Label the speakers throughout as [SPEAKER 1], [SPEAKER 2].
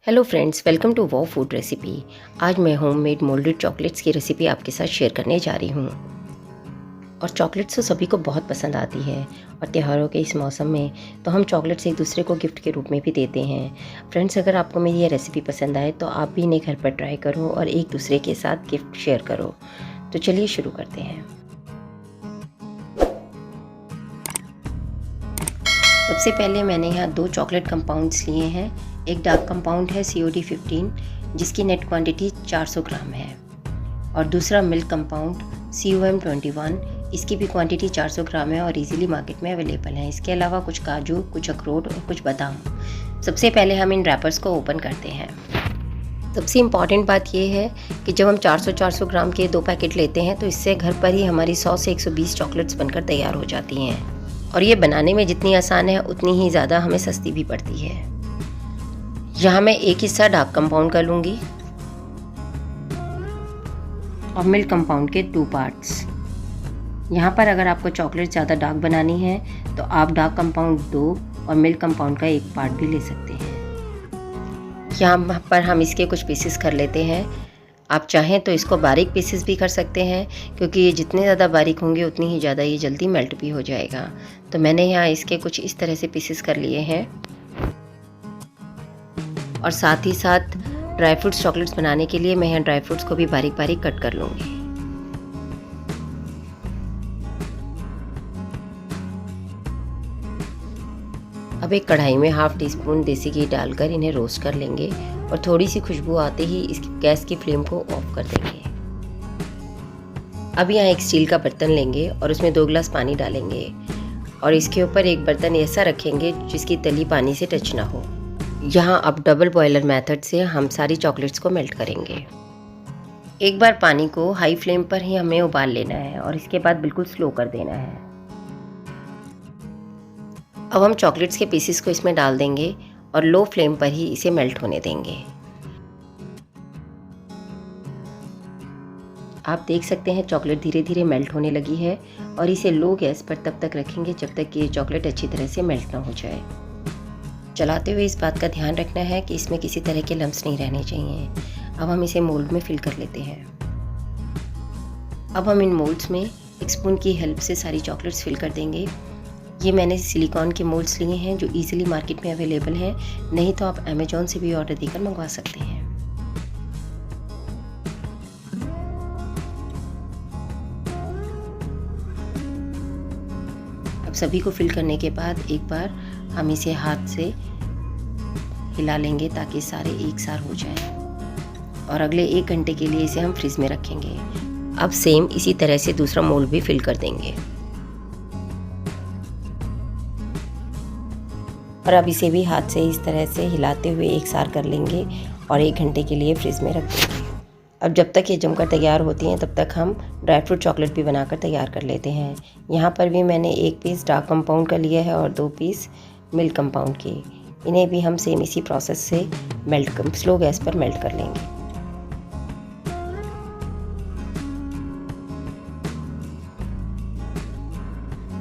[SPEAKER 1] Hello friends, welcome to वो food recipe. आज मैं होममेड मोल्डेड चॉकलेट्स की रेसिपी आपके साथ शेयर करने जा रही हूँ। और चॉकलेट्स तो सभी को बहुत पसंद आती है और त्योहारों के इस मौसम में तो हम चॉकलेट्स एक दूसरे को गिफ्ट के रूप में भी देते हैं। फ्रेंड्स, अगर आपको मेरी ये रेसिपी पसंद आए तो आप भी इन्हें घर पर ट्राई करो और एक दूसरे के साथ गिफ्ट शेयर करो। तो चलिए शुरू करते हैं। सबसे पहले मैंने यहाँ 2 चॉकलेट कंपाउंड्स लिए हैं। एक डार्क कंपाउंड है COD 15 जिसकी नेट क्वांटिटी 400 ग्राम है, और दूसरा मिल्क कंपाउंड COM 21, इसकी भी क्वांटिटी 400 ग्राम है और इजीली मार्केट में अवेलेबल है। इसके अलावा कुछ काजू, कुछ अखरोट और कुछ बादाम। सबसे पहले हम इन रैपर्स को ओपन करते हैं। सबसे इम्पॉर्टेंट बात यह है कि जब हम 400 ग्राम के 2 पैकेट लेते हैं तो इससे घर पर ही हमारी 100 से 120 चॉकलेट्स बनकर तैयार हो जाती हैं, और ये बनाने में जितनी आसान है उतनी ही ज़्यादा हमें सस्ती भी पड़ती है। यहाँ मैं एक हिस्सा डार्क कंपाउंड का लूँगी और मिल्क कंपाउंड के 2 पार्ट्स। यहाँ पर अगर आपको चॉकलेट ज़्यादा डार्क बनानी है तो आप डार्क कंपाउंड 2 और मिल्क कंपाउंड का 1 पार्ट भी ले सकते हैं। यहाँ पर हम इसके कुछ पीसेस कर लेते हैं। आप चाहें तो इसको बारीक पीसेस भी कर सकते हैं, क्योंकि ये जितने ज़्यादा बारीक होंगे उतनी ही ज़्यादा ये जल्दी मेल्ट भी हो जाएगा। तो मैंने यहाँ इसके कुछ इस तरह से पीसेस कर लिए हैं, और साथ ही साथ ड्राई फ्रूट्स चॉकलेट्स बनाने के लिए मैं यहाँ ड्राई फ्रूट्स को भी बारीक बारीक कट कर लूँगी। अब एक कढ़ाई में ½ टीस्पून देसी घी डालकर इन्हें रोस्ट कर लेंगे, और थोड़ी सी खुशबू आते ही इस गैस की फ्लेम को ऑफ कर देंगे। अब यहाँ एक स्टील का बर्तन लेंगे और उसमें 2 गिलास पानी डालेंगे, और इसके ऊपर एक बर्तन ऐसा रखेंगे जिसकी तली पानी से टच ना हो। यहाँ अब डबल बॉयलर मेथड से हम सारी चॉकलेट्स को मेल्ट करेंगे। एक बार पानी को हाई फ्लेम पर ही हमें उबाल लेना है और इसके बाद बिल्कुल स्लो कर देना है। अब हम चॉकलेट्स के पीसेस को इसमें डाल देंगे और लो फ्लेम पर ही इसे मेल्ट होने देंगे। आप देख सकते हैं चॉकलेट धीरे धीरे मेल्ट होने लगी है, और इसे लो गैस पर तब तक रखेंगे जब तक कि ये चॉकलेट अच्छी तरह से मेल्ट ना हो जाए। चलाते हुए इस बात का ध्यान रखना है कि इसमें किसी तरह के लम्स नहीं रहने चाहिए। अब हम इसे मोल्ड में फिल कर लेते हैं। अब हम इन मोल्ड्स में एक स्पून की हेल्प से सारी चॉकलेट्स फिल कर देंगे। ये मैंने सिलिकॉन के मोल्ड्स लिए हैं जो इजीली मार्केट में अवेलेबल हैं, नहीं तो आप अमेजोन से भी ऑर्डर देकर मंगवा सकते हैं। अब सभी को फिल करने के बाद एक बार हम इसे हाथ से हिला लेंगे ताकि सारे एक साथ हो जाएं, और अगले 1 घंटे के लिए इसे हम फ्रिज में रखेंगे। अब सेम इसी तरह से दूसरा मोल्ड भी फिल कर देंगे, और अब इसे भी हाथ से इस तरह से हिलाते हुए एक साथ कर लेंगे और 1 घंटे के लिए फ्रिज में रख देंगे। अब जब तक ये जमकर तैयार होती हैं तब तक हम ड्राई फ्रूट चॉकलेट भी बनाकर तैयार कर लेते हैं। यहाँ पर भी मैंने 1 पीस डार्क कंपाउंड का लिया है और 2 पीस मिल्क कंपाउंड के। इन्हें भी हम सेम इसी प्रोसेस से स्लो गैस पर मेल्ट कर लेंगे।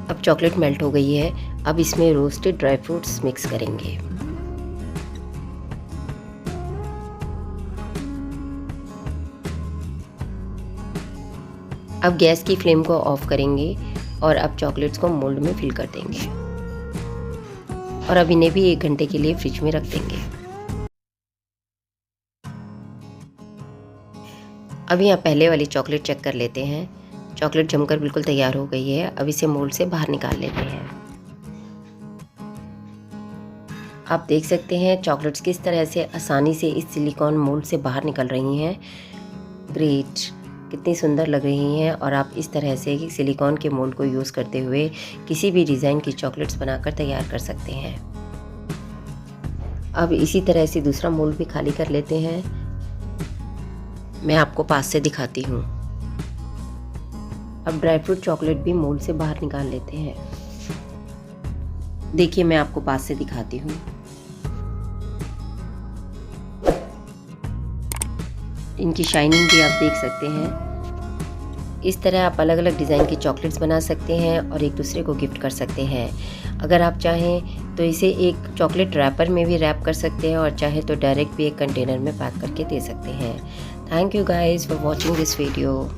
[SPEAKER 1] अब चॉकलेट मेल्ट हो गई है। अब इसमें रोस्टेड ड्राई फ्रूट्स मिक्स करेंगे। अब गैस की फ्लेम को ऑफ करेंगे और अब चॉकलेट्स को मोल्ड में फिल कर देंगे, और अब इन्हें भी 1 घंटे के लिए फ्रिज में रख देंगे। अब यहाँ पहले वाली चॉकलेट चेक कर लेते हैं। चॉकलेट जमकर बिल्कुल तैयार हो गई है। अब इसे मोल्ड से बाहर निकाल लेते हैं। आप देख सकते हैं चॉकलेट्स किस तरह से आसानी से इस सिलिकॉन मोल्ड से बाहर निकल रही हैं। ग्रेट, कितनी सुंदर लग रही हैं। और आप इस तरह से सिलिकॉन के मोल्ड को यूज़ करते हुए किसी भी डिज़ाइन की चॉकलेट्स बनाकर तैयार कर सकते हैं। अब इसी तरह से दूसरा मोल्ड भी खाली कर लेते हैं। मैं आपको पास से दिखाती हूँ। अब ड्राई फ्रूट चॉकलेट भी मोल्ड से बाहर निकाल लेते हैं। देखिए, मैं आपको पास से दिखाती हूँ। इनकी शाइनिंग भी आप देख सकते हैं। इस तरह आप अलग अलग डिज़ाइन की चॉकलेट्स बना सकते हैं और एक दूसरे को गिफ्ट कर सकते हैं। अगर आप चाहें तो इसे एक चॉकलेट रैपर में भी रैप कर सकते हैं और चाहे तो डायरेक्ट भी एक कंटेनर में पैक करके दे सकते हैं। Thank you guys for watching this video.